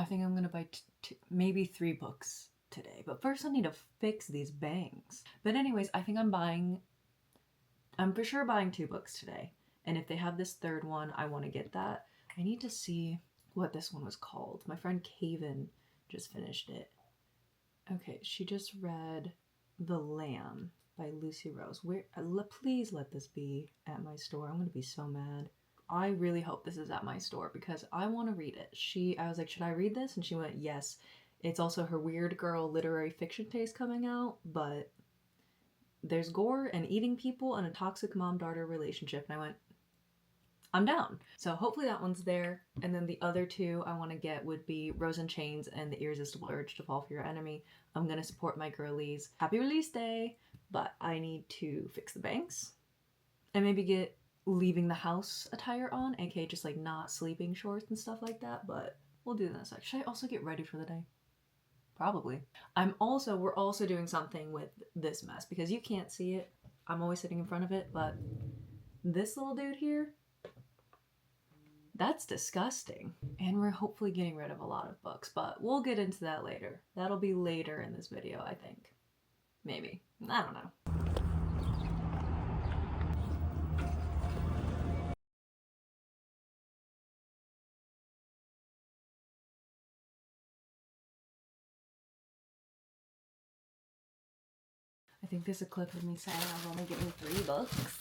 I think I'm gonna buy maybe 3 books today. But first I need to fix these bangs. But anyways, I think I'm for sure buying 2 books today. And if they have this third one, I want to get that. I need to see what this one was called. My friend Caven just finished it. Okay, she just read The Lamb by Lucy Rose. Please let this be at my store. I'm gonna be so mad. I really hope this is at my store because I want to read it. I was like, should I read this? And she went, yes. It's also her weird girl literary fiction taste coming out, but there's gore and eating people and a toxic mom-daughter relationship. And I went, I'm down. So hopefully that one's there. And then the other 2 I want to get would be Rose in Chains and The Irresistible Urge to Fall for Your Enemy. I'm going to support my girlies. Happy release day! But I need to fix the bangs and maybe get leaving the house attire on, aka just like not sleeping shorts and stuff like that. But we'll do that. Should I also get ready for the day? Probably. We're also doing something with this mess because you can't see it. I'm always sitting in front of it, but this little dude here, that's disgusting. And we're hopefully getting rid of a lot of books, but we'll get into that later. That'll be later in this video, I think. Maybe. I don't know. I think there's a clip of me saying I was only getting 3 books.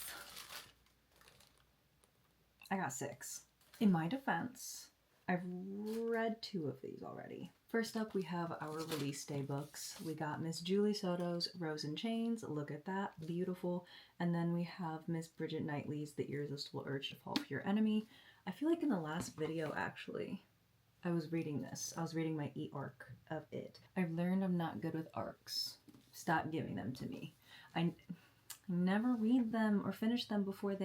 I got 6. In my defense, I've read 2 of these already. First up, we have our release day books. We got Miss Julie Soto's Rose in Chains. Look at that. Beautiful. And then we have Miss Bridget Knightley's The Irresistible Urge to Fall for Your Enemy. I feel like in the last video, actually, I was reading this. I was reading my e-arc of it. I've learned I'm not good with arcs. Stop giving them to me. I never read them or finish them before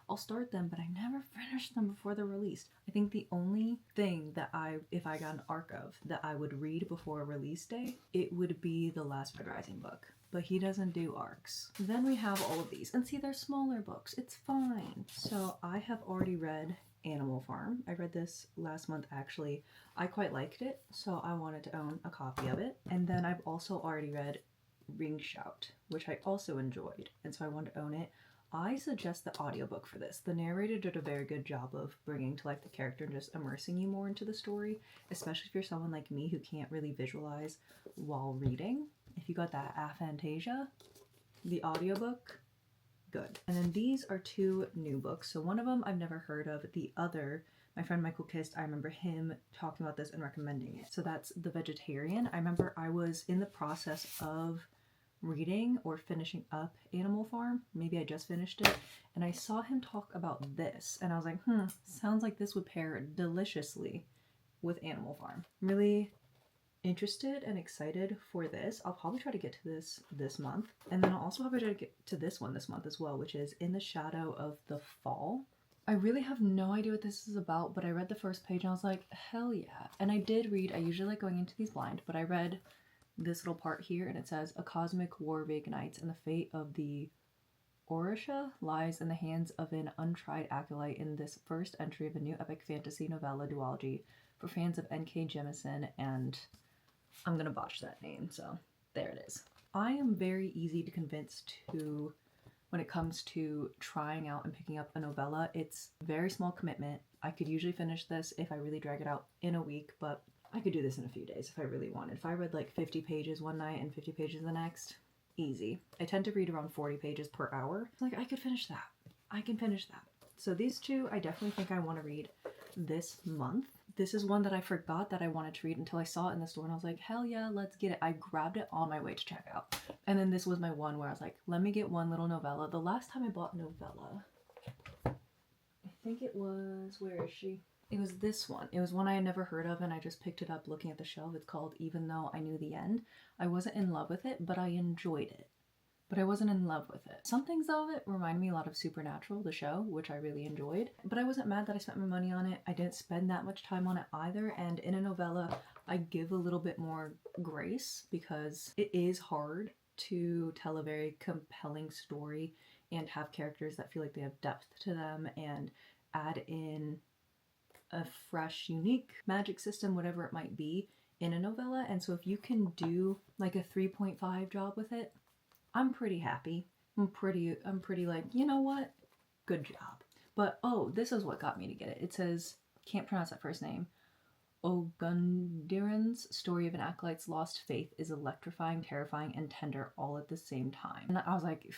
I'll start them, but I never finish them before they're released. I think the only thing that if I got an arc of, that I would read before a release day, it would be the last Red Rising book. But he doesn't do arcs. Then we have all of these. And see, they're smaller books. It's fine. So I have already read Animal Farm. I read this last month, actually. I quite liked it, so I wanted to own a copy of it. And then I've also already read Ring Shout, which I also enjoyed, and so I wanted to own it. I suggest the audiobook for this. The narrator did a very good job of bringing to life the character and just immersing you more into the story, especially if you're someone like me who can't really visualize while reading. If you got that aphantasia, the audiobook, good. And then these are 2 new books. So one of them I've never heard of. The other, my friend Michael Kist, I remember him talking about this and recommending it. So that's The Vegetarian. I remember I was in the process of reading or finishing up Animal Farm. Maybe I just finished it. And I saw him talk about this. And I was like, sounds like this would pair deliciously with Animal Farm. I'm really interested and excited for this. I'll probably try to get to this month. And then I'll also probably try to get to this one this month as well, which is In the Shadow of the Fall. I really have no idea what this is about, but I read the first page and I was like, hell yeah. And I did read, I usually like going into these blind, but I read this little part here and it says, a cosmic war reignites and the fate of the Orisha lies in the hands of an untried acolyte in this first entry of a new epic fantasy novella duology for fans of N.K. Jemisin, and I'm gonna botch that name, so there it is. I am very easy to convince to when it comes to trying out and picking up a novella. It's very small commitment. I could usually finish this if I really drag it out in a week, but I could do this in a few days if I really wanted. If I read like 50 pages one night and 50 pages the next, easy. I tend to read around 40 pages per hour. Like, I could finish that. I can finish that. So these 2, I definitely think I want to read this month. This is one that I forgot that I wanted to read until I saw it in the store and I was like, hell yeah, let's get it. I grabbed it on my way to check out. And then this was my one where I was like, let me get one little novella. The last time I bought novella, I think it was, where is she? It was this one. It was one I had never heard of and I just picked it up looking at the shelf. It's called Even Though I Knew the End. I wasn't in love with it, but I enjoyed it. But I wasn't in love with it. Some things of it remind me a lot of Supernatural, the show, which I really enjoyed. But I wasn't mad that I spent my money on it. I didn't spend that much time on it either. And in a novella, I give a little bit more grace because it is hard to tell a very compelling story and have characters that feel like they have depth to them and add in a fresh, unique magic system, whatever it might be, in a novella. And so if you can do like a 3.5 job with it, I'm pretty happy. I'm pretty like, you know what? Good job. But oh, this is what got me to get it. It says, can't pronounce that first name. Ogundiran's story of an acolyte's lost faith is electrifying, terrifying, and tender all at the same time. And I was like,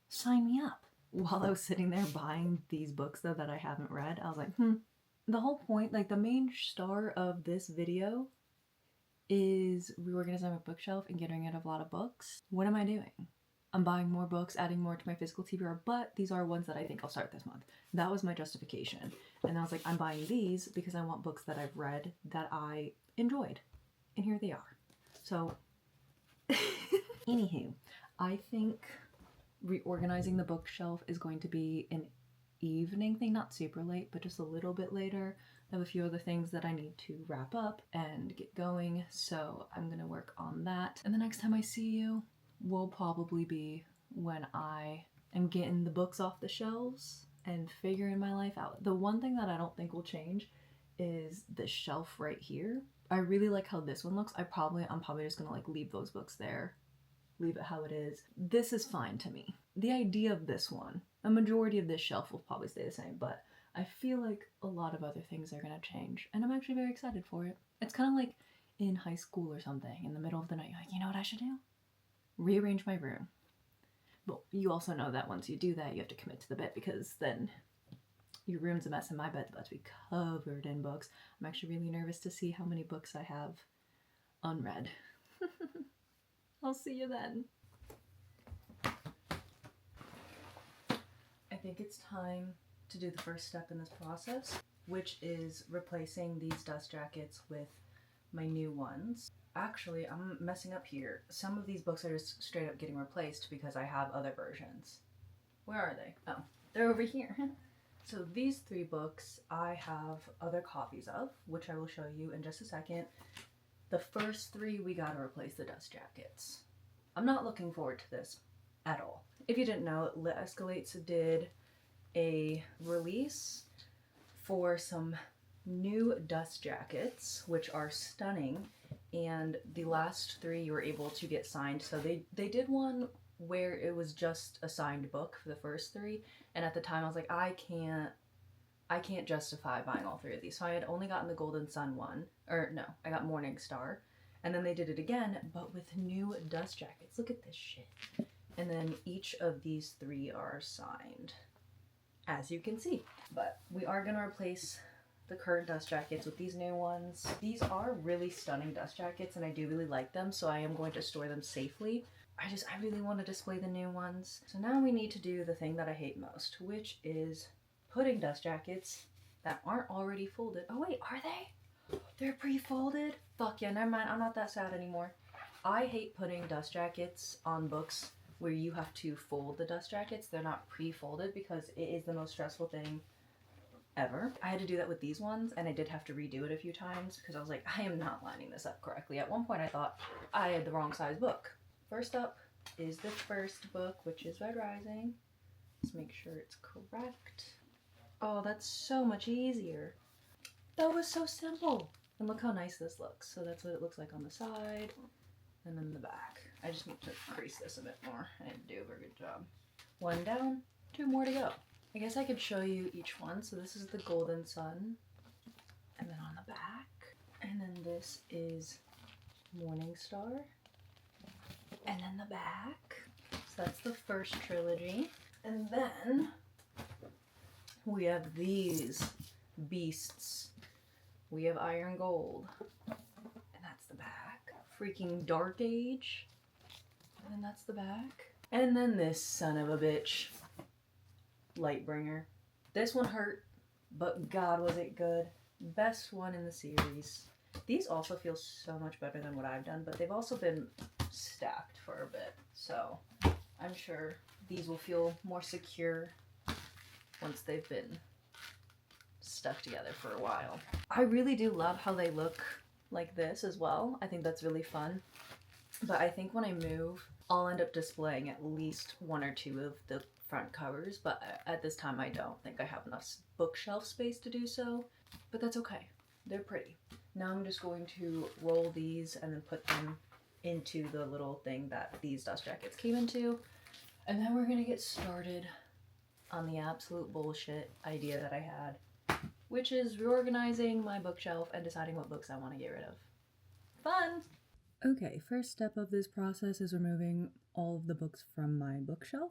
sign me up. While I was sitting there buying these books though that I haven't read, I was like, The whole point, like the main star of this video is reorganizing my bookshelf and getting rid of a lot of books. What am I doing? I'm buying more books, adding more to my physical TBR, but these are ones that I think I'll start this month. That was my justification. And I was like, I'm buying these because I want books that I've read that I enjoyed. And here they are. So, anywho, I think reorganizing the bookshelf is going to be an evening thing, not super late, but just a little bit later. I have a few other things that I need to wrap up and get going, so I'm gonna work on that. And the next time I see you will probably be when I am getting the books off the shelves and figuring my life out. The one thing that I don't think will change is the shelf right here. I really like how this one looks. I'm probably just gonna like leave those books there, leave it how it is. This is fine to me. The idea of this one, a majority of this shelf will probably stay the same, but I feel like a lot of other things are gonna change, and I'm actually very excited for it. It's kind of like in high school or something, in the middle of the night, you're like, you know what I should do? Rearrange my room. But you also know that once you do that, you have to commit to the bit, because then your room's a mess and my bed's about to be covered in books. I'm actually really nervous to see how many books I have unread. I'll see you then. I think it's time to do the first step in this process, which is replacing these dust jackets with my new ones. Actually, I'm messing up here. Some of these books are just straight up getting replaced because I have other versions. Where are they? Oh, they're over here. So these 3 books I have other copies of, which I will show you in just a second. The first 3, we gotta replace the dust jackets. I'm not looking forward to this at all. If you didn't know, Lit Escalates did a release for some new dust jackets, which are stunning, and the last 3 you were able to get signed. So they did one where it was just a signed book for the first 3, and at the time I was like, I can't justify buying all 3 of these. So I had only gotten the Golden Sun one, or no, I got Morning Star, and then they did it again, but with new dust jackets. Look at this shit. And then each of these 3 are signed, as you can see. But we are gonna replace the current dust jackets with these new ones. These are really stunning dust jackets, and I do really like them, so I am going to store them safely. I really want to display the new ones. So now we need to do the thing that I hate most, which is putting dust jackets that aren't already folded. Oh wait, are they? They're pre-folded? Fuck yeah, never mind, I'm not that sad anymore. I hate putting dust jackets on books where you have to fold the dust jackets. They're not pre-folded, because it is the most stressful thing ever. I had to do that with these ones, and I did have to redo it a few times because I was like, I am not lining this up correctly. At one point I thought I had the wrong size book. First up is the first book, which is Red Rising. Let's make sure it's correct. Oh, that's so much easier. That was so simple. And look how nice this looks. So that's what it looks like on the side and then the back. I just need to crease this a bit more. I didn't do a very good job. 1 down, 2 more to go. I guess I could show you each one. So this is the Golden Sun, and then on the back, and then this is Morning Star, and then the back. So that's the first trilogy. And then we have these beasts. We have Iron Gold, and that's the back. Freaking Dark Age, and then that's the back. And then this son of a bitch, Lightbringer. This one hurt, but God was it good. Best one in the series. These also feel so much better than what I've done, but they've also been stacked for a bit. So I'm sure these will feel more secure once they've been stuck together for a while. I really do love how they look like this as well. I think that's really fun. But I think when I move, I'll end up displaying at least 1 or 2 of the front covers, but at this time I don't think I have enough bookshelf space to do so, but that's okay. They're pretty. Now I'm just going to roll these and then put them into the little thing that these dust jackets came into, and then we're gonna get started on the absolute bullshit idea that I had, which is reorganizing my bookshelf and deciding what books I want to get rid of. Fun! Okay, first step of this process is removing all of the books from my bookshelf,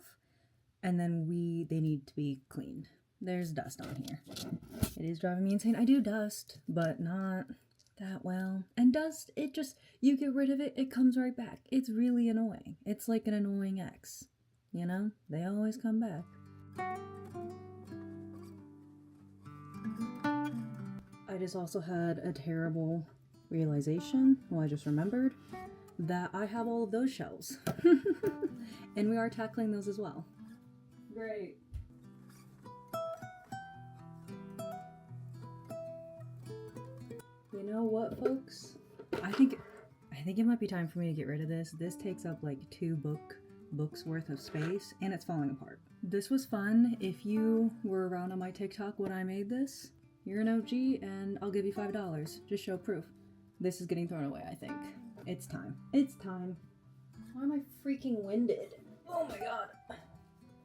and then they need to be cleaned. There's dust on here. It is driving me insane. I do dust, but not that well. And dust, you get rid of it, it comes right back. It's really annoying. It's like an annoying ex. You know? They always come back. I just also had a terrible realization, I just remembered, that I have all of those shelves. And we are tackling those as well. Great. You know what, folks? I think it might be time for me to get rid of this. This takes up like 2 books worth of space, and it's falling apart. This was fun. If you were around on my TikTok when I made this, you're an OG, and I'll give you $5. Just show proof. This is getting thrown away, I think. It's time. It's time. Why am I freaking winded? Oh my god.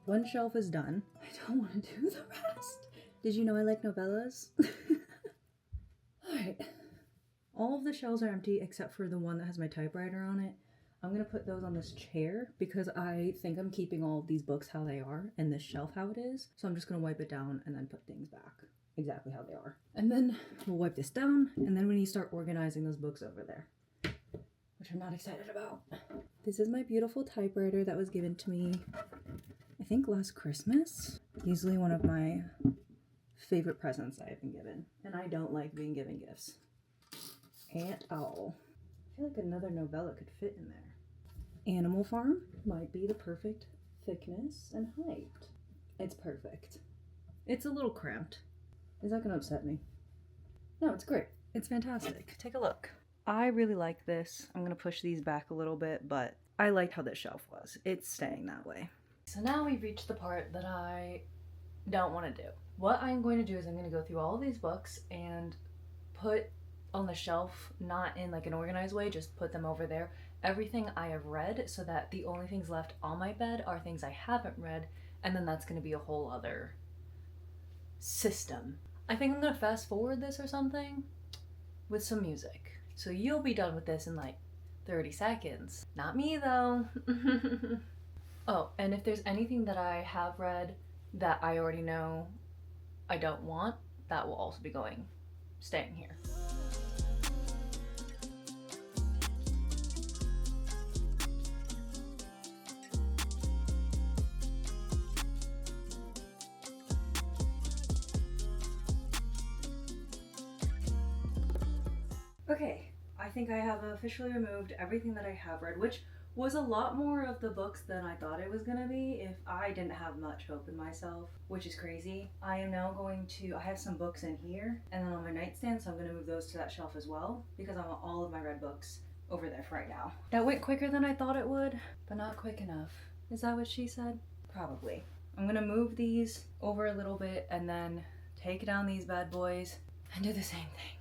One shelf is done. I don't want to do the rest. Did you know I like novellas? Alright. All of the shelves are empty except for the one that has my typewriter on it. I'm going to put those on this chair because I think I'm keeping all of these books how they are and this shelf how it is. So I'm just going to wipe it down and then put things back exactly how they are. And then we'll wipe this down, and then we need to start organizing those books over there, which I'm not excited about. This is my beautiful typewriter that was given to me, I think last Christmas. Easily one of my favorite presents I have been given, and I don't like being given gifts at all. I feel like another novella could fit in there. Animal Farm might be the perfect thickness and height. It's perfect. It's a little cramped. Is that gonna upset me? No, it's great. It's fantastic. Take a look. I really like this. I'm gonna push these back a little bit, but I liked how this shelf was. It's staying that way. So now we've reached the part that I don't want to do. What I'm going to do is I'm going to go through all of these books and put on the shelf, not in like an organized way, just put them over there. Everything I have read, so that the only things left on my bed are things I haven't read, and then that's going to be a whole other system. I think I'm going to fast forward this or something with some music. So you'll be done with this in like 30 seconds. Not me though. Oh, and if there's anything that I have read that I already know I don't want, that will also be staying here. Okay, I think I have officially removed everything that I have read, which was a lot more of the books than I thought it was gonna be if I didn't have much hope in myself, which is crazy. I am now I have some books in here and then on my nightstand, so I'm gonna move those to that shelf as well because I want all of my read books over there for right now. That went quicker than I thought it would, but not quick enough. Is that what she said? Probably. I'm gonna move these over a little bit and then take down these bad boys and do the same thing.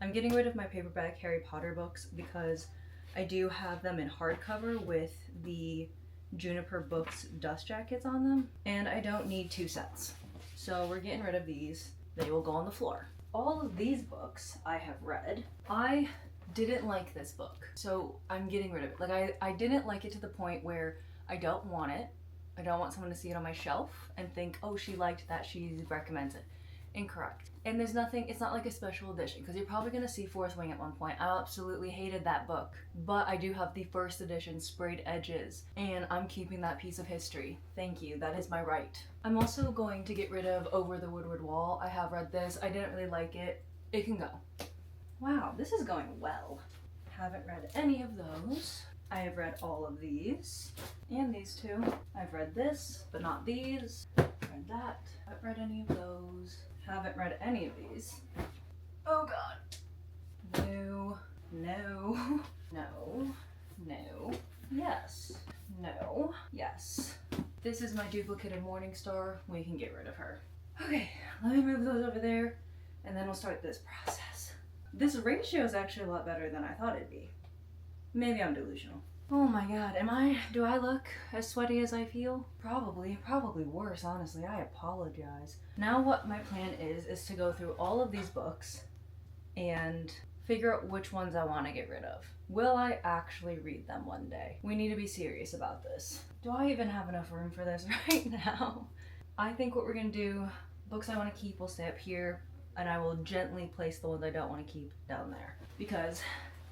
I'm getting rid of my paperback Harry Potter books because I do have them in hardcover with the Juniper Books dust jackets on them, and I don't need 2 sets. So we're getting rid of these. They will go on the floor. All of these books I have read. I didn't like this book, so I'm getting rid of it. Like I didn't like it to the point where I don't want it. I don't want someone to see it on my shelf and think, oh, she liked that, she recommends it. Incorrect. And there's nothing, it's not like a special edition, because you're probably going to see Fourth Wing at one point. I absolutely hated that book, but I do have the first edition sprayed edges, and I'm keeping that piece of history. Thank you, that is my right. I'm also going to get rid of Over the Woodward Wall. I have read this, I didn't really like it. It can go. Wow, this is going well. Haven't read any of those. I have read all of these, and these two. I've read this, but not these. Read that. Haven't read any of those. Haven't read any of these. Oh god. No. No. No. No. Yes. No. Yes. This is my duplicated Morningstar. We can get rid of her. Okay, let me move those over there, and then we'll start this process. This ratio is actually a lot better than I thought it'd be. Maybe I'm delusional. Oh my god, do I look as sweaty as I feel? Probably worse, honestly. I apologize. Now what my plan is to go through all of these books and figure out which ones I want to get rid of. Will I actually read them one day? We need to be serious about this. Do I even have enough room for this right now? I think what we're gonna do, books I want to keep will stay up here, and I will gently place the ones I don't want to keep down there. Because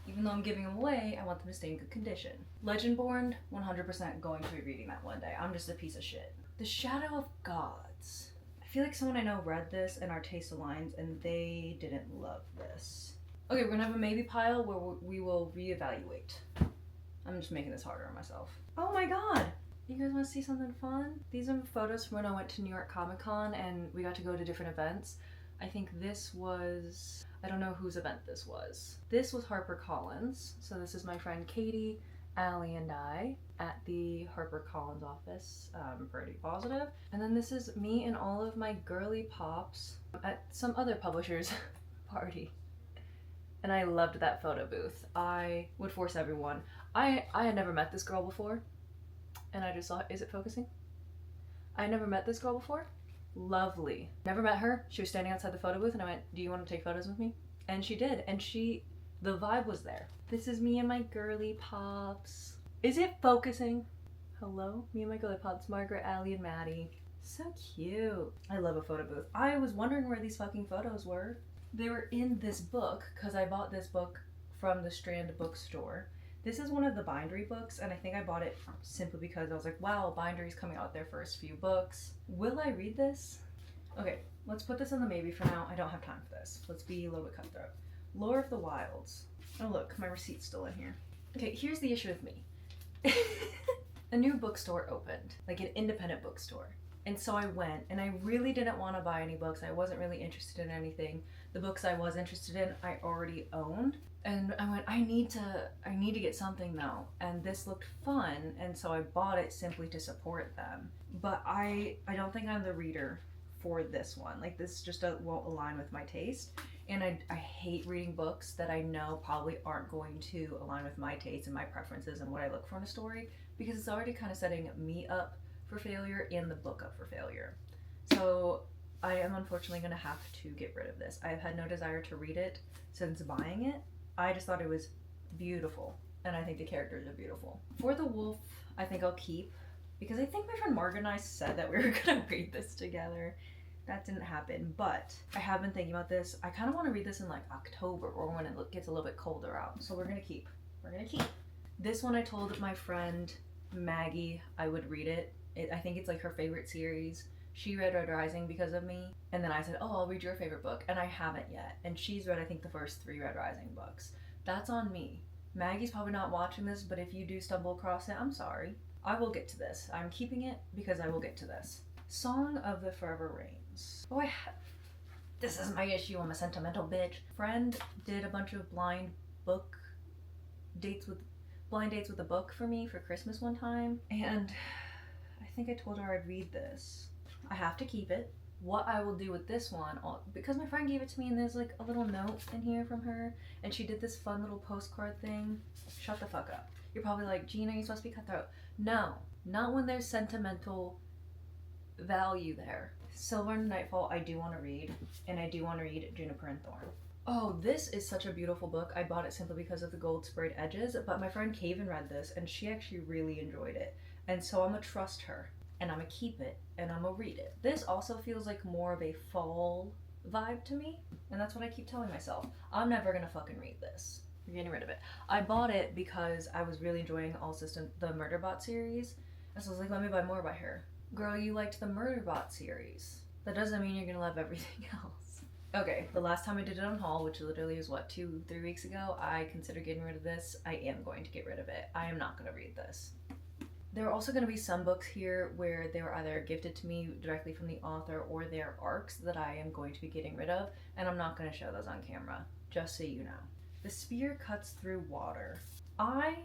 even though I'm giving them away, I want them to stay in good condition. Legendborn, 100% going to be reading that one day. I'm just a piece of shit. The Shadow of Gods. I feel like someone I know read this and our taste aligns, and they didn't love this. Okay, we're gonna have a maybe pile where we will reevaluate. I'm just making this harder on myself. Oh my god! You guys want to see something fun? These are photos from when I went to New York Comic Con and we got to go to different events. I think this was, I don't know whose event this was. This was HarperCollins. So this is my friend Katie, Allie, and I at the HarperCollins office. I'm pretty positive. And then this is me and all of my girly pops at some other publisher's party. And I loved that photo booth. I would force everyone. I had never met this girl before. And I just saw, is it focusing? I had never met this girl before. Lovely. Never met her. She was standing outside the photo booth and I went, do you want to take photos with me? And she did. And the vibe was there. This is me and my girly pops. Is it focusing? Hello? Me and my girly pops, Margaret, Allie, and Maddie. So cute. I love a photo booth. I was wondering where these fucking photos were. They were in this book because I bought this book from the Strand bookstore. This is one of the bindery books, and I think I bought it simply because I was like, wow, bindery's coming out with their first few books. Will I read this? Okay, let's put this in the maybe for now. I don't have time for this. Let's be a little bit cutthroat. Lore of the Wilds. Oh look, my receipt's still in here. Okay, here's the issue with me. A new bookstore opened, like an independent bookstore. And so I went, and I really didn't want to buy any books. I wasn't really interested in anything. The books I was interested in, I already owned. And I went, I need to get something though. And this looked fun, and so I bought it simply to support them. But I don't think I'm the reader for this one. Like, this just won't align with my taste. And I hate reading books that I know probably aren't going to align with my taste and my preferences and what I look for in a story, because it's already kind of setting me up for failure and the book up for failure. So I am unfortunately going to have to get rid of this. I've had no desire to read it since buying it. I just thought it was beautiful, and I think the characters are beautiful. For the Wolf, I think I'll keep, because I think my friend Margaret and I said that we were going to read this together. That didn't happen, but I have been thinking about this. I kind of want to read this in like October, or when it gets a little bit colder out. So we're going to keep. We're going to keep. This one I told my friend Maggie I would read it. I think it's like her favorite series. She read Red Rising because of me, and then I said, oh, I'll read your favorite book, and I haven't yet. And she's read, I think, the first 3 Red Rising books. That's on me. Maggie's probably not watching this, but if you do stumble across it, I'm sorry. I will get to this. I'm keeping it because I will get to this. Song of the Forever Rains. Oh, this is my issue. I'm a sentimental bitch. Friend did a bunch of blind dates with a book for me for Christmas one time, and I think I told her I'd read this. I have to keep it. What I will do with this one, because my friend gave it to me and there's like a little note in here from her, and she did this fun little postcard thing. Shut the fuck up. You're probably like, Gina, you're supposed to be cutthroat. No, not when there's sentimental value there. Silver and Nightfall I do want to read, and I do want to read Juniper and Thorn. Oh, this is such a beautiful book. I bought it simply because of the gold sprayed edges, but my friend Kaven read this and she actually really enjoyed it. And so I'm gonna trust her, and I'm gonna keep it, and I'm gonna read it. This also feels like more of a fall vibe to me, and that's what I keep telling myself. I'm never gonna fucking read this. You're getting rid of it. I bought it because I was really enjoying the Murderbot series, and so I was like, let me buy more by her. Girl, you liked the Murderbot series. That doesn't mean you're gonna love everything else. Okay, the last time I did it on haul, which literally was what, 2-3 weeks ago, I considered getting rid of this. I am going to get rid of it. I am not gonna read this. There are also going to be some books here where they were either gifted to me directly from the author or they're arcs that I am going to be getting rid of, and I'm not going to show those on camera, just so you know. The Spear Cuts Through Water. I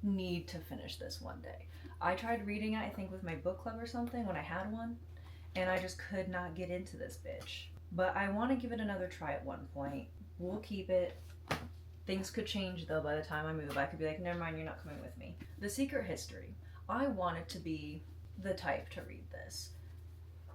need to finish this one day. I tried reading it, I think, with my book club or something when I had one, and I just could not get into this bitch. But I want to give it another try at one point. We'll keep it. Things could change though by the time I move. I could be like, never mind, you're not coming with me. The Secret History. I wanted to be the type to read this.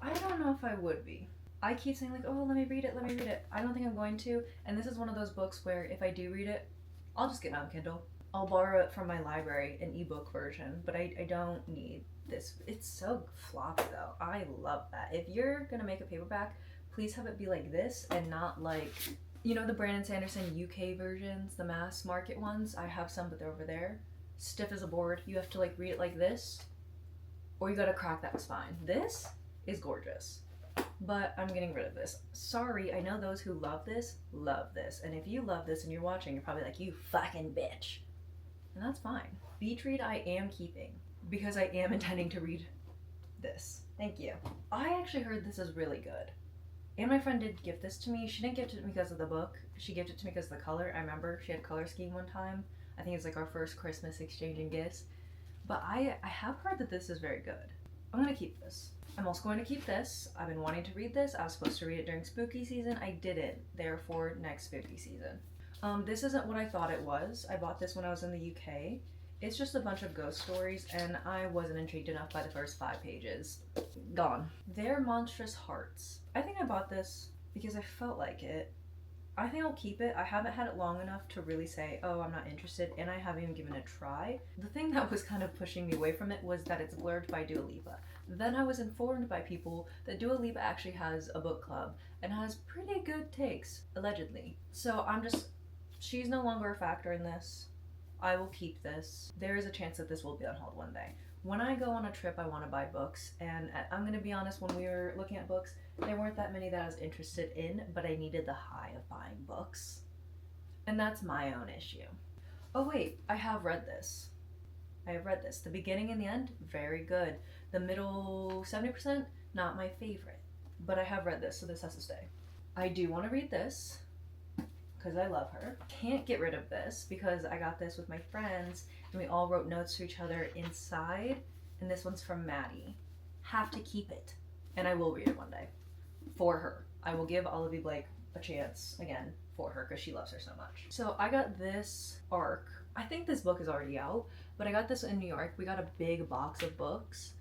I don't know if I would be. I keep saying like, oh, let me read it. I don't think I'm going to. And this is one of those books where if I do read it, I'll just get it on Kindle. I'll borrow it from my library, an ebook version, but I don't need this. It's so floppy though. I love that. If you're gonna make a paperback, please have it be like this and not like, you know, the Brandon Sanderson UK versions, the mass market ones. I have some, but they're over there. Stiff as a board. You have to like read it like this, or you gotta crack that spine. This is gorgeous, but I'm getting rid of this. Sorry, I know those who love this, and if you love this and you're watching, you're probably like, you fucking bitch, and that's fine. Beach Read I am keeping because I am intending to read this. Thank you. I actually heard this is really good. And my friend did gift this to me. She didn't gift it to me because of the book. She gifted it to me because of the color. I remember she had a color scheme one time. I think it's like our first Christmas exchanging gifts. But I have heard that this is very good. I'm going to keep this. I'm also going to keep this. I've been wanting to read this. I was supposed to read it during spooky season. I didn't. Therefore, next spooky season. This isn't what I thought it was. I bought this when I was in the UK. It's just a bunch of ghost stories, and I wasn't intrigued enough by the first 5 pages. Gone. They're Monstrous Hearts. I think I bought this because I felt like it. I think I'll keep it. I haven't had it long enough to really say, oh, I'm not interested, and I haven't even given it a try. The thing that was kind of pushing me away from it was that it's blurred by Dua Lipa. Then I was informed by people that Dua Lipa actually has a book club and has pretty good takes, allegedly. So she's no longer a factor in this. I will keep this. There is a chance that this will be on hold one day. When I go on a trip, I want to buy books, and I'm going to be honest, when we were looking at books, there weren't that many that I was interested in, but I needed the high of buying books. And that's my own issue. Oh wait, I have read this. The beginning and the end, very good. The middle 70%, not my favorite. But I have read this, so this has to stay. I do want to read this, because I love her. Can't get rid of this because I got this with my friends and we all wrote notes to each other inside, and this one's from Maddie. Have to keep it, and I will read it one day for her. I will give Olivia Blake a chance again for her because she loves her so much. So I got this arc. I think this book is already out, but I got this in New York. We got a big box of books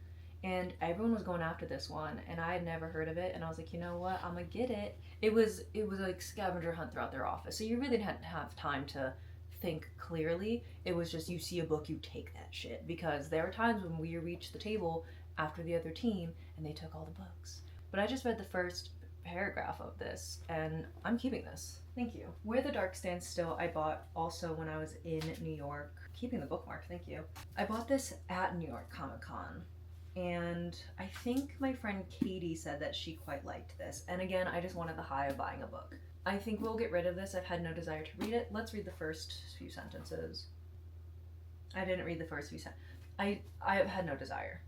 and everyone was going after this one, and I had never heard of it, and I was like, you know what, I'm gonna get it. It was like scavenger hunt throughout their office, so you really didn't have time to think clearly. It was just, you see a book, you take that shit, because there were times when we reached the table after the other team and they took all the books. But I just read the first paragraph of this and I'm keeping this. Thank you. Where the Dark Stands Still, I bought also when I was in New York. Keeping the bookmark, thank you. I bought this at New York Comic Con, and I think my friend Katie said that she quite liked this. And again, I just wanted the high of buying a book. I think we'll get rid of this. I've had no desire to read it. Let's read the first few sentences. I didn't read the first few sentences. I have had no desire.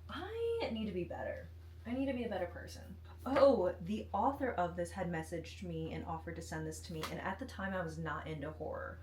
I need to be better. I need to be a better person. Oh, the author of this had messaged me and offered to send this to me, and at the time I was not into horror.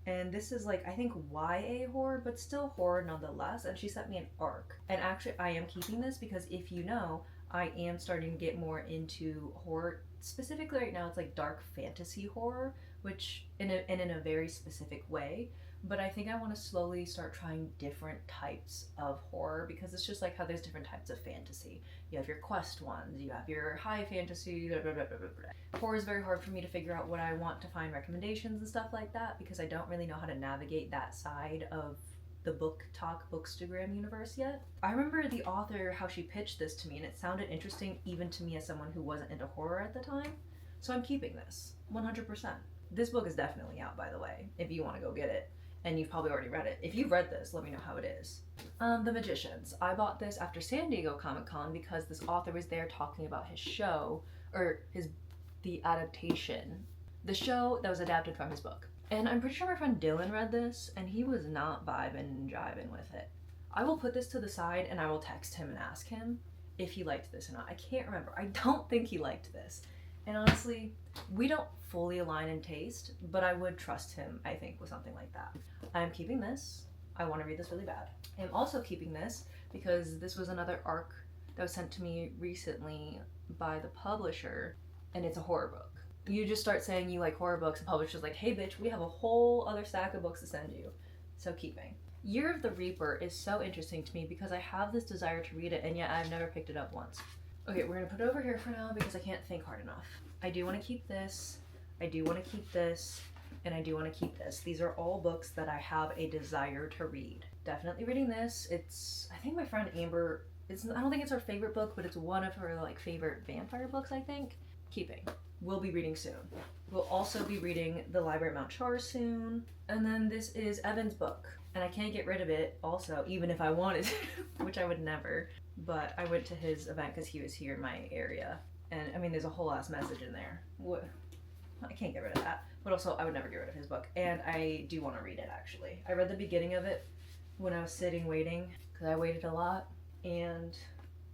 And this is like, I think YA horror, but still horror nonetheless, and she sent me an arc. And actually I am keeping this because, if you know, I am starting to get more into horror. Specifically right now it's like dark fantasy horror, which in a very specific way. But I think I want to slowly start trying different types of horror, because it's just like how there's different types of fantasy. You have your quest ones, you have your high fantasy, blah, blah, blah, blah, blah. Horror is very hard for me to figure out what I want to find recommendations and stuff like that, because I don't really know how to navigate that side of the book talk bookstagram universe yet. I remember the author, how she pitched this to me, and it sounded interesting even to me as someone who wasn't into horror at the time. So I'm keeping this 100%. This book is definitely out, by the way, if you want to go get it. And you've probably already read it. If you've read this, let me know how it is. The Magicians. I bought this after San Diego Comic Con because this author was there talking about his show, or the adaptation. The show that was adapted from his book. And I'm pretty sure my friend Dylan read this, and he was not vibing and jiving with it. I will put this to the side and I will text him and ask him if he liked this or not. I can't remember. I don't think he liked this. And honestly, we don't fully align in taste, but I would trust him, I think, with something like that. I'm keeping this. I want to read this really bad. I'm also keeping this because this was another ARC that was sent to me recently by the publisher, and it's a horror book. You just start saying you like horror books, and publisher's like, hey bitch, we have a whole other stack of books to send you. So keeping. Year of the Reaper is so interesting to me because I have this desire to read it, and yet I've never picked it up once. Okay, we're gonna put it over here for now because I can't think hard enough. I do want to keep this, I do want to keep this, and I do want to keep this. These are all books that I have a desire to read. Definitely reading this. It's, I think my friend Amber, I don't think it's her favorite book, but it's one of her like favorite vampire books, I think. Keeping. We'll be reading soon. We'll also be reading The Library at Mount Char soon. And then this is Evan's book. And I can't get rid of it also, even if I wanted to, which I would never. But I went to his event because he was here in my area. And I mean, there's a whole ass message in there. What? I can't get rid of that. But also, I would never get rid of his book. And I do want to read it, actually. I read the beginning of it when I was sitting waiting, because I waited a lot. And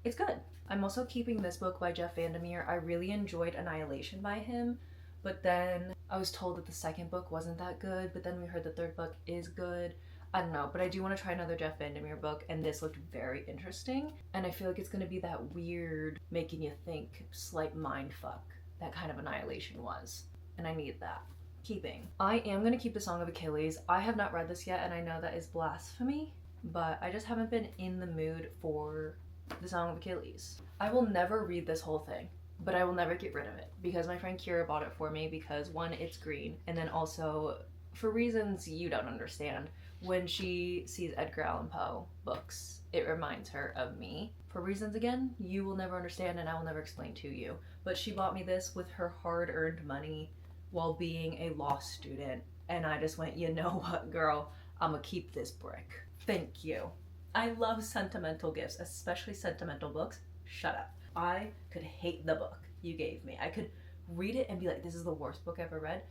it's good. I'm also keeping this book by Jeff Vandermeer. I really enjoyed Annihilation by him. But then I was told that the second book wasn't that good. But then we heard the third book is good. I don't know, but I do want to try another Jeff Vandermeer book, and this looked very interesting. And I feel like it's going to be that weird, making you think, slight mind fuck that kind of Annihilation was. And I need that. Keeping. I am going to keep The Song of Achilles. I have not read this yet, and I know that is blasphemy, but I just haven't been in the mood for The Song of Achilles. I will never read this whole thing, but I will never get rid of it, because my friend Kira bought it for me because, one, it's green, and then also, for reasons you don't understand, when she sees Edgar Allan Poe books, it reminds her of me. For reasons, again, you will never understand and I will never explain to you. But she bought me this with her hard-earned money while being a law student. And I just went, you know what, girl? I'm gonna keep this brick. Thank you. I love sentimental gifts, especially sentimental books. Shut up. I could hate the book you gave me. I could read it and be like, this is the worst book I've ever read.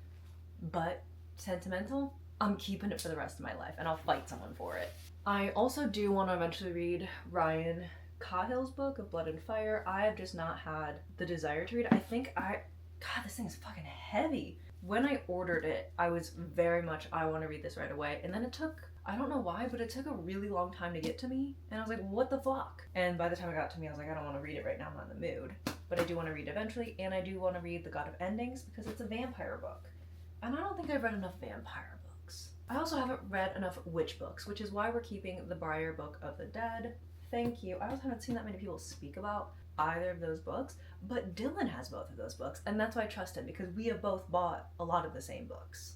But sentimental? I'm keeping it for the rest of my life, and I'll fight someone for it. I also do want to eventually read Ryan Cahill's book of Blood and Fire. I have just not had the desire to read it. God, this thing is fucking heavy. When I ordered it, I was very much, I want to read this right away. And then it took, I don't know why, but it took a really long time to get to me. And I was like, what the fuck? And by the time it got to me, I was like, I don't want to read it right now, I'm not in the mood. But I do want to read it eventually, and I do want to read The God of Endings because it's a vampire book. And I don't think I've read enough vampire books. I also haven't read enough witch books, which is why we're keeping the Briar Book of the Dead. Thank you. I also haven't seen that many people speak about either of those books, but Dylan has both of those books, and that's why I trust him, because we have both bought a lot of the same books.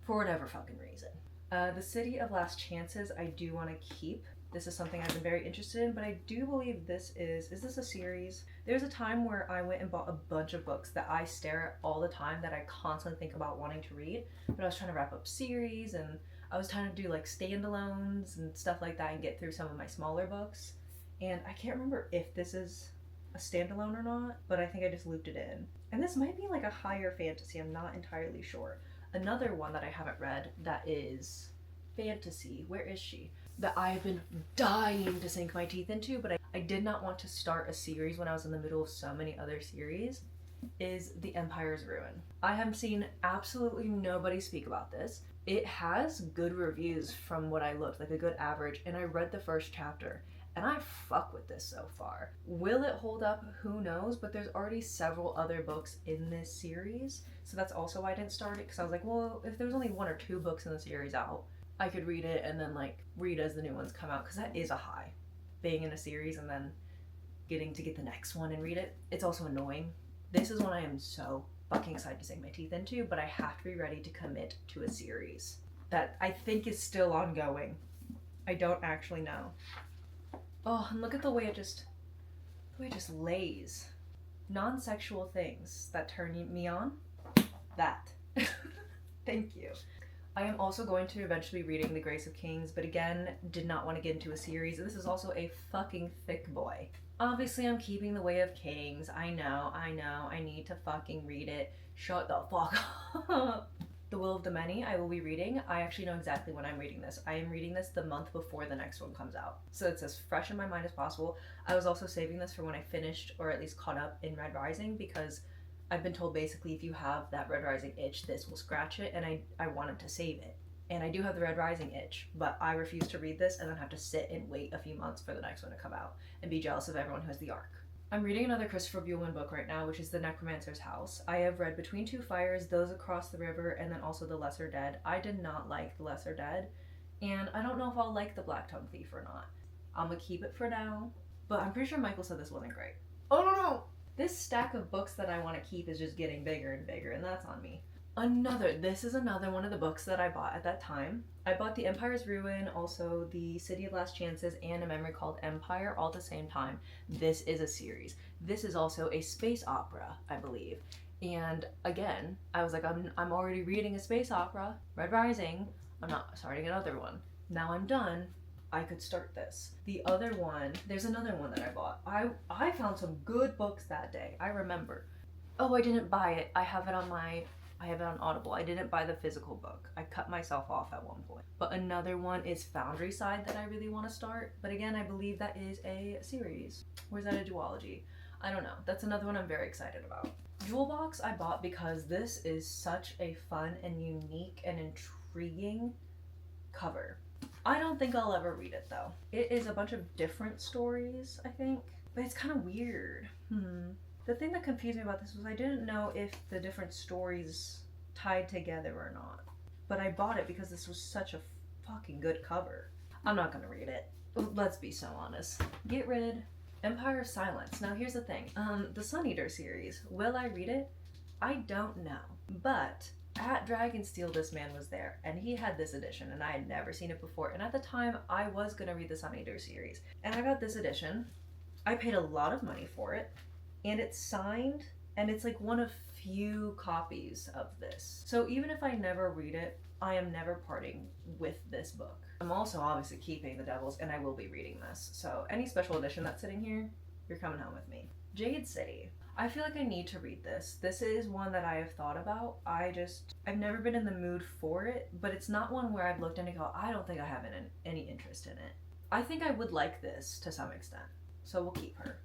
For whatever fucking reason. The City of Last Chances I do want to keep. This is something I've been very interested in, but I do believe this is this a series? There's a time where I went and bought a bunch of books that I stare at all the time that I constantly think about wanting to read, but I was trying to wrap up series, and I was trying to do like standalones and stuff like that and get through some of my smaller books, and I can't remember if this is a standalone or not, but I think I just looped it in. And this might be like a higher fantasy, I'm not entirely sure. Another one that I haven't read that is fantasy, where is she? That I've been dying to sink my teeth into, but I did not want to start a series when I was in the middle of so many other series, is The Empire's Ruin. I have seen absolutely nobody speak about this. It has good reviews from what I looked, like a good average, and I read the first chapter, and I fuck with this so far. Will it hold up? Who knows? But there's already several other books in this series, so that's also why I didn't start it, because I was like, well, if there's only 1 or 2 books in the series out, I could read it and then like read as the new ones come out, because that is a high, being in a series and then getting to get the next one and read it. It's also annoying. This is one I am so fucking excited to sink my teeth into, but I have to be ready to commit to a series that I think is still ongoing. I don't actually know. Oh, and look at the way it just lays. Non-sexual things that turn me on. That. Thank you. I am also going to eventually be reading The Grace of Kings, but again, did not want to get into a series. This is also a fucking thick boy. Obviously, I'm keeping The Way of Kings. I know, I need to fucking read it. Shut the fuck up. The Will of the Many, I will be reading. I actually know exactly when I'm reading this. I am reading this the month before the next one comes out. So it's as fresh in my mind as possible. I was also saving this for when I finished, or at least caught up in Red Rising, because I've been told basically if you have that Red Rising itch, this will scratch it, and I wanted to save it. And I do have the Red Rising itch, but I refuse to read this and then have to sit and wait a few months for the next one to come out and be jealous of everyone who has the arc. I'm reading another Christopher Buehlman book right now, which is The Necromancer's House. I have read Between Two Fires, Those Across the River, and then also The Lesser Dead. I did not like The Lesser Dead, and I don't know if I'll like The Black Tongue Thief or not. I'm gonna keep it for now, but I'm pretty sure Michael said this wasn't great. Oh no! This stack of books that I want to keep is just getting bigger and bigger, and that's on me. This is another one of the books that I bought at that time. I bought The Empire's Ruin, also The City of Last Chances, and A Memory Called Empire all at the same time. This is a series. This is also a space opera, I believe. And again, I was like, I'm already reading a space opera, Red Rising. I'm not starting another one. Now I'm done. I could start this. The other one, there's another one that I bought. I found some good books that day. I remember. Oh, I didn't buy it. I have it on Audible. I didn't buy the physical book. I cut myself off at one point. But another one is Foundry Side that I really want to start. But again, I believe that is a series. Or is that a duology? I don't know. That's another one I'm very excited about. Jewel Box I bought because this is such a fun and unique and intriguing cover. I don't think I'll ever read it though. It is a bunch of different stories, I think. But it's kind of weird. The thing that confused me about this was I didn't know if the different stories tied together or not. But I bought it because this was such a fucking good cover. I'm not gonna read it. Let's be so honest. Get rid. Empire of Silence. Now here's the thing. The Sun Eater series. Will I read it? I don't know. But at Dragonsteel this man was there and he had this edition and I had never seen it before. And at the time I was gonna read the Sun Eater series. And I got this edition. I paid a lot of money for it. And it's signed, and it's like one of few copies of this. So even if I never read it, I am never parting with this book. I'm also obviously keeping The Devils, and I will be reading this. So any special edition that's sitting here, you're coming home with me. Jade City. I feel like I need to read this. This is one that I have thought about. I've never been in the mood for it, but it's not one where I've looked at it and go, I don't think I have any interest in it. I think I would like this to some extent, so we'll keep her.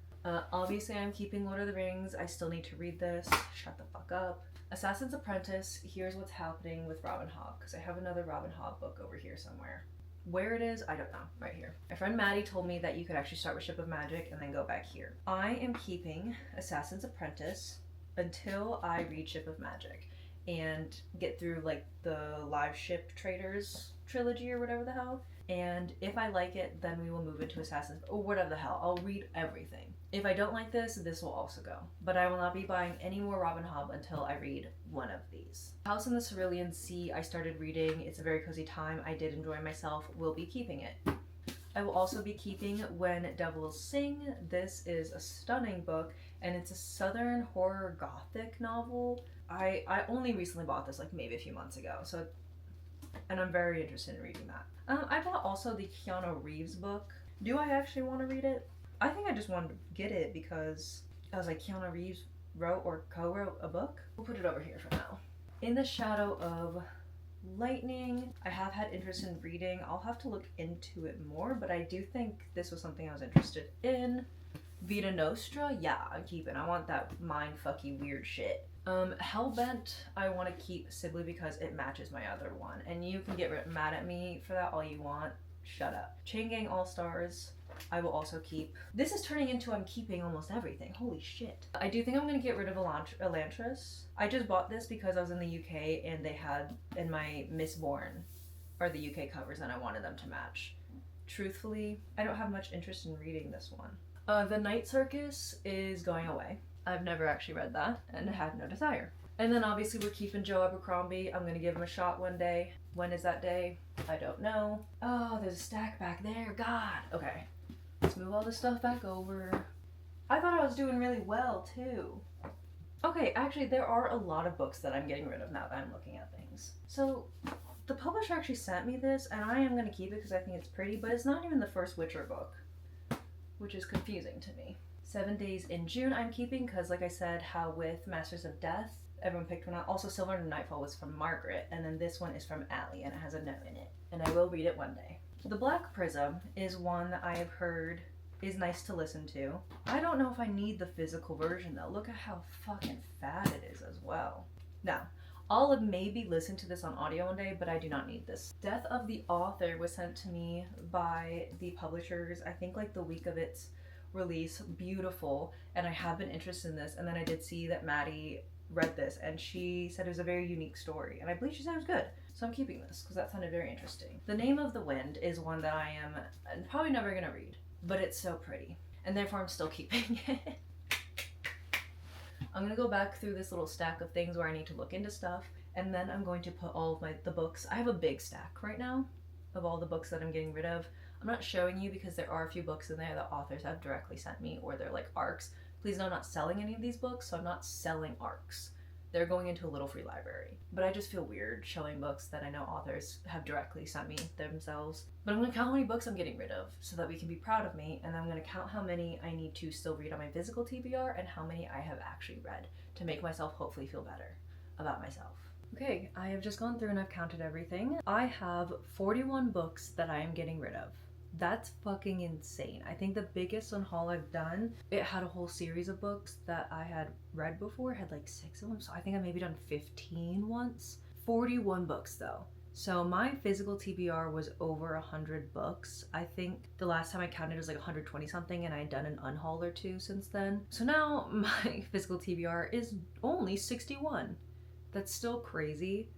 Obviously I'm keeping Lord of the Rings. I still need to read this. Shut the fuck up. Assassin's Apprentice. Here's what's happening with Robin Hobb, because I have another Robin Hobb book over here somewhere. Where it is, I don't know. Right here. My friend Maddie told me that you could actually start with Ship of Magic and then go back here. I am keeping Assassin's Apprentice until I read Ship of Magic and get through like the Live Ship Traders trilogy or whatever the hell. And if I like it, then we will move into Assassin's, or whatever the hell. I'll read everything. If I don't like this, this will also go. But I will not be buying any more Robin Hobb until I read one of these. House in the Cerulean Sea, I started reading. It's a very cozy time. I did enjoy myself. Will be keeping it. I will also be keeping When Devils Sing. This is a stunning book, and it's a southern horror gothic novel. I only recently bought this like maybe a few months ago, and I'm very interested in reading that. I bought also the Keanu Reeves book. Do I actually want to read it? I think I just wanted to get it because I was like, Keanu Reeves wrote or co-wrote a book. We'll put it over here for now. In the Shadow of Lightning, I have had interest in reading. I'll have to look into it more, but I do think this was something I was interested in. Vita Nostra, yeah, I'm keeping. I want that mind-fucky weird shit. Hellbent, I want to keep simply because it matches my other one. And you can get mad at me for that all you want. Shut up. Chain Gang All-Stars, I will also keep. This is turning into I'm keeping almost everything. Holy shit. I do think I'm going to get rid of Elantris. I just bought this because I was in the UK and they had in my Mistborn or the UK covers and I wanted them to match. Truthfully, I don't have much interest in reading this one. The Night Circus is going away. I've never actually read that and had no desire. And then obviously we're keeping Joe Abercrombie. I'm going to give him a shot one day. When is that day? I don't know. Oh, there's a stack back there. God. Okay. Let's move all this stuff back over. I thought I was doing really well too. Okay, actually there are a lot of books that I'm getting rid of now that I'm looking at things. So the publisher actually sent me this and I am going to keep it because I think it's pretty, but it's not even the first Witcher book, which is confusing to me. 7 Days in June I'm keeping because like I said, how with Masters of Death, everyone picked one out. Also, Silver and Nightfall was from Margaret, and then this one is from Allie, and it has a note in it. And I will read it one day. The Black Prism is one that I have heard is nice to listen to. I don't know if I need the physical version though. Look at how fucking fat it is as well. Now, I'll maybe listen to this on audio one day, but I do not need this. Death of the Author was sent to me by the publishers, I think like the week of its release. Beautiful. And I have been interested in this. And then I did see that Maddie read this and she said it was a very unique story. And I believe she said it was good. So I'm keeping this because that sounded very interesting. The Name of the Wind is one that I am probably never going to read, but it's so pretty. And therefore I'm still keeping it. I'm going to go back through this little stack of things where I need to look into stuff. And then I'm going to put all of the books. I have a big stack right now of all the books that I'm getting rid of. I'm not showing you because there are a few books in there that authors have directly sent me, or they're like ARCs. Please know I'm not selling any of these books, so I'm not selling ARCs. They're going into a little free library. But I just feel weird showing books that I know authors have directly sent me themselves. But I'm going to count how many books I'm getting rid of so that we can be proud of me, and then I'm going to count how many I need to still read on my physical TBR and how many I have actually read to make myself hopefully feel better about myself. Okay, I have just gone through and I've counted everything. I have 41 books that I am getting rid of. That's fucking insane. I think the biggest unhaul I've done, it had a whole series of books that I had read before. It had like 6 of them, so I think I maybe done 15 once. 41 books though. So my physical TBR was over 100 books. I think the last time I counted it was like 120 something, and I had done an unhaul or two since then. So now my physical TBR is only 61. That's still crazy,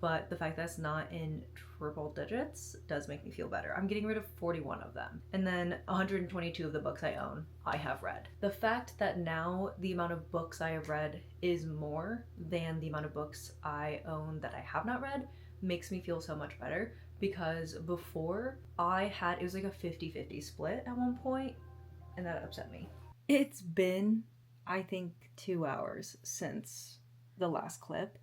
but the fact that it's not in triple digits does make me feel better. I'm getting rid of 41 of them. And then 122 of the books I own, I have read. The fact that now the amount of books I have read is more than the amount of books I own that I have not read makes me feel so much better, because before it was like a 50-50 split at one point, and that upset me. It's been, I think, 2 hours since the last clip.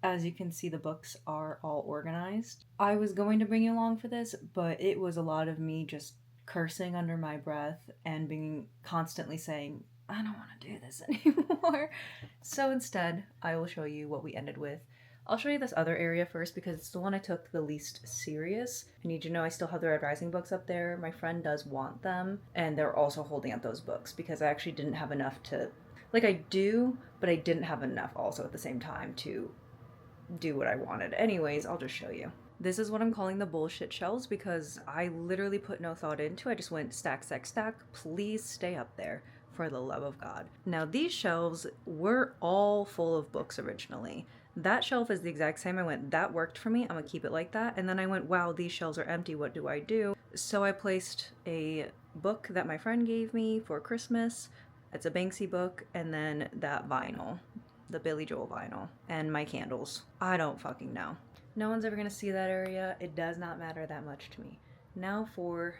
As you can see, the books are all organized. I was going to bring you along for this, but it was a lot of me just cursing under my breath and being constantly saying, I don't want to do this anymore. So instead, I will show you what we ended with. I'll show you this other area first because it's the one I took the least serious. I need you to know I still have the Red Rising books up there. My friend does want them, and they're also holding up those books because I actually didn't have enough to, like I do, but I didn't have enough also at the same time to do what I wanted. Anyways, I'll just show you. This is what I'm calling the bullshit shelves because I literally put no thought into it. I just went stack, stack, stack. Please stay up there for the love of God. Now these shelves were all full of books originally. That shelf is the exact same. I went, that worked for me. I'm gonna keep it like that. And then I went, wow, these shelves are empty. What do I do? So I placed a book that my friend gave me for Christmas. It's a Banksy book, and then that vinyl. The Billy Joel vinyl, and my candles. I don't fucking know. No one's ever gonna see that area. It does not matter that much to me. Now for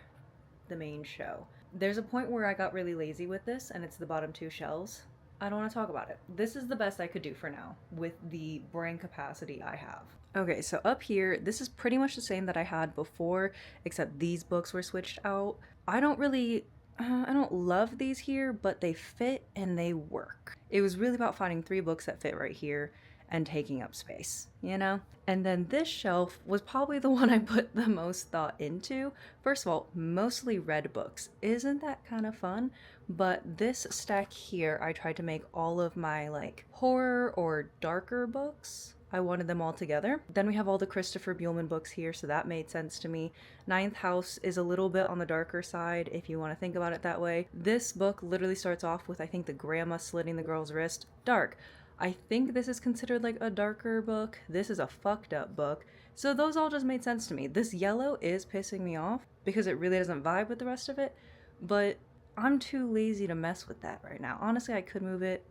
the main show. There's a point where I got really lazy with this, and it's the bottom 2 shelves. I don't want to talk about it. This is the best I could do for now with the brain capacity I have. Okay, so up here, this is pretty much the same that I had before, except these books were switched out. I don't love these here, but they fit and they work. It was really about finding 3 books that fit right here and taking up space, you know? And then this shelf was probably the one I put the most thought into. First of all, mostly read books. Isn't that kind of fun? But this stack here, I tried to make all of my like horror or darker books. I wanted them all together. Then we have all the Christopher Buehlman books here, so that made sense to me. Ninth House is a little bit on the darker side, if you want to think about it that way. This book literally starts off with, I think, the grandma slitting the girl's wrist. Dark. I think this is considered like a darker book. This is a fucked up book. So those all just made sense to me. This yellow is pissing me off because it really doesn't vibe with the rest of it, but I'm too lazy to mess with that right now. Honestly, I could move it.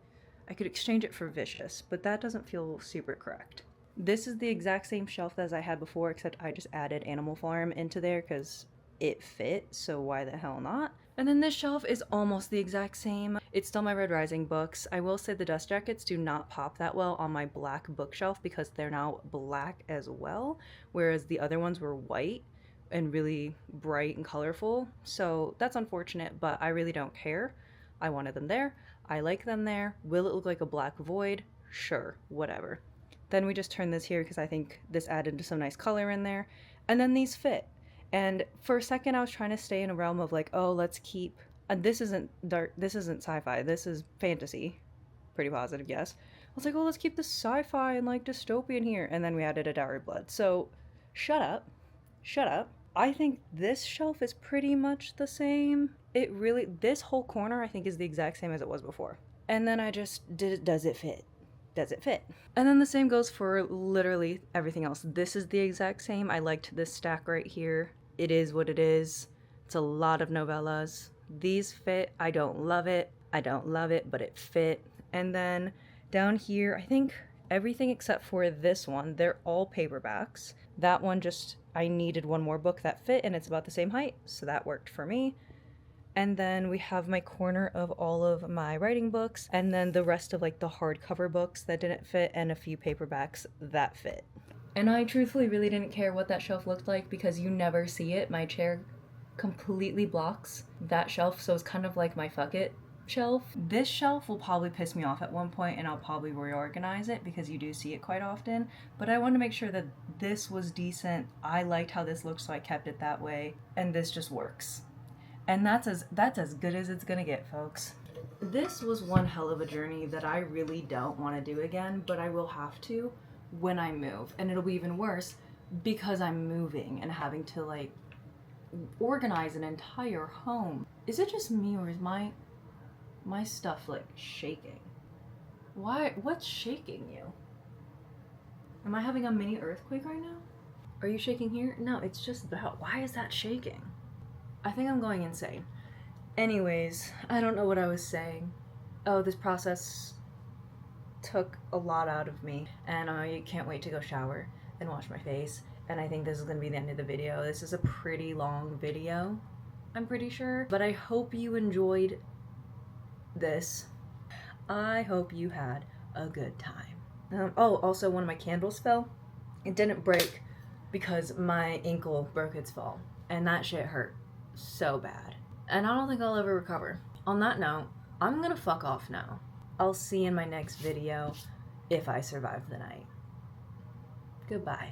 I could exchange it for Vicious, but that doesn't feel super correct. This is the exact same shelf as I had before, except I just added Animal Farm into there because it fit, so why the hell not? And then this shelf is almost the exact same. It's still my Red Rising books. I will say the dust jackets do not pop that well on my black bookshelf because they're now black as well, whereas the other ones were white and really bright and colorful. So that's unfortunate, but I really don't care. I wanted them there. I like them there. Will it look like a black void? Sure, whatever. Then we just turn this here because I think this added some nice color in there. And then these fit. And for a second I was trying to stay in a realm of like, oh, let's keep, this isn't dark, this isn't sci-fi, this is fantasy. Pretty positive, yes. I was like, oh, let's keep the sci-fi and like dystopian here. And then we added a Dowry Blood. So shut up. Shut up. I think this shelf is pretty much the same. It really, this whole corner I think is the exact same as it was before. And then I just did, does it fit? Does it fit? And then the same goes for literally everything else. This is the exact same. I liked this stack right here. It is what it is. It's a lot of novellas. These fit. I don't love it. I don't love it, but it fit. And then down here, I think everything except for this one, they're all paperbacks. That one just, I needed one more book that fit, and it's about the same height, so that worked for me. And then we have my corner of all of my writing books, and then the rest of like the hardcover books that didn't fit, and a few paperbacks that fit. And I truthfully really didn't care what that shelf looked like because you never see it. My chair completely blocks that shelf, so it's kind of like my fuck it shelf. This shelf will probably piss me off at one point, and I'll probably reorganize it because you do see it quite often, but I wanted to make sure that this was decent. I liked how this looked, so I kept it that way, and this just works. And that's as good as it's gonna get, folks. This was one hell of a journey that I really don't want to do again, but I will have to when I move. And it'll be even worse because I'm moving and having to like organize an entire home. Is it just me, or is my stuff like shaking? Why? What's shaking you? Am I having a mini earthquake right now? Are you shaking here? No, it's just that. Why is that shaking? I think I'm going insane. Anyways, I don't know what I was saying. Oh, this process took a lot out of me, and I can't wait to go shower and wash my face. And I think this is going to be the end of the video. This is a pretty long video, I'm pretty sure. But I hope you enjoyed this. I hope you had a good time. Oh, also one of my candles fell. It didn't break because my ankle broke its fall, and that shit hurt so bad. And I don't think I'll ever recover. On that note, I'm gonna fuck off now. I'll see you in my next video if I survive the night. Goodbye.